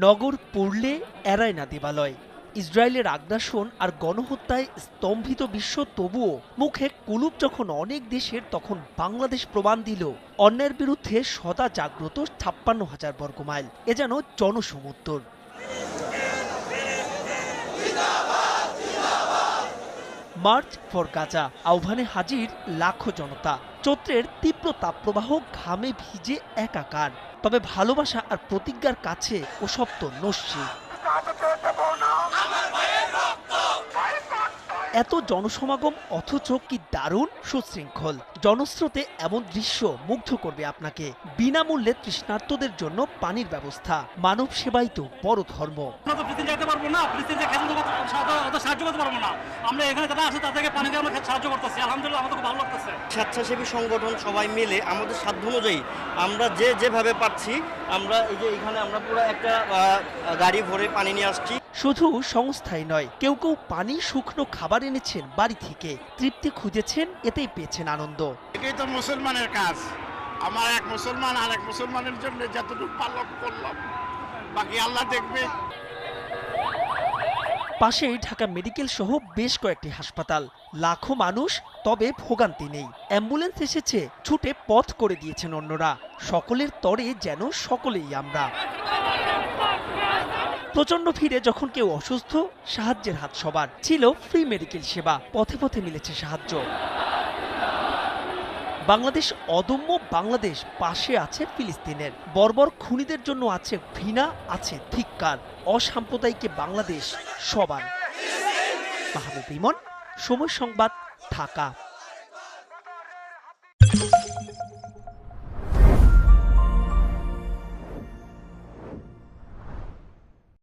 নগর পড়লে এড়ায় না দেবালয়। ইসরায়েলের আগ্রাসন আর গণহত্যায় স্তম্ভিত বিশ্ব তবুও মুখে কুলুপ যখন অনেক দেশের, তখন বাংলাদেশ প্রমাণ দিল অন্যায়ের বিরুদ্ধে সদা জাগ্রত ৫৬,০০০ বর্গমাইল। এ যেন জনসমুদ্র। মার্চ ফর গাজা আহ্বানে হাজির লাখো জনতা। চৈত্রের তীব্র তাপপ্রবাহ ঘামে ভিজে একাকার। তবে ভালোবাসা আর প্রতিজ্ঞার কাছে ওসব তো নস্যি। এত জনসমাগম অথচ কি দারুণ সুশৃঙ্খল। জনস্রোতে এমন দৃশ্য মুগ্ধ করবে আপনাকে। বিনামূল্যে তৃষ্ণার্তদের জন্য পানির ব্যবস্থা। মানব সেবাই তো বড় ধর্ম। স্বেচ্ছাসেবী সংগঠন সবাই মিলে আমাদের সাধ্য অনুযায়ী আমরা যেভাবে পাচ্ছি, আমরা এই যে এখানে আমরা পুরো একটা গাড়ি ভরে পানি নিয়ে আসছি। শুধু সংস্থাই নয়, কেউ কেউ পানি, শুকনো খাবার এনেছেন বাড়ি থেকে। তৃপ্তি খুঁজেছেন, এতেই পেয়েছেন আনন্দ। এটাই তো মুসলমানের কাজ। আমার এক মুসলমান আর এক মুসলমানের জন্য যতটুকু পালন করলাম, বাকি আল্লাহ দেখবে। পাশেই ঢাকা মেডিকেল সহ বেশ কয়েকটি হাসপাতাল। লাখো মানুষ, তবে ভোগান্তি নেই। অ্যাম্বুলেন্স এসেছে, ছুটে পথ করে দিয়েছেন অন্যরা। সকলের তরে যেন সকলেই আমরা। প্রচন্ড ভিড়ে যখন কেউ অসুস্থ, সাহায্যের হাত সবার। ছিল ফ্রি মেডিকেল সেবা, পথে পথে মিলেছে সাহায্য। বাংলাদেশ অদম্য, বাংলাদেশ পাশে আছে ফিলিস্তিনের। বর্বর খুনিদের জন্য আছে ঘৃণা, আছে ধিক্কার। অসাম্প্রদায়িক বাংলাদেশ সবার। মাহবুব ইমন, সময় সংবাদ, ঢাকা।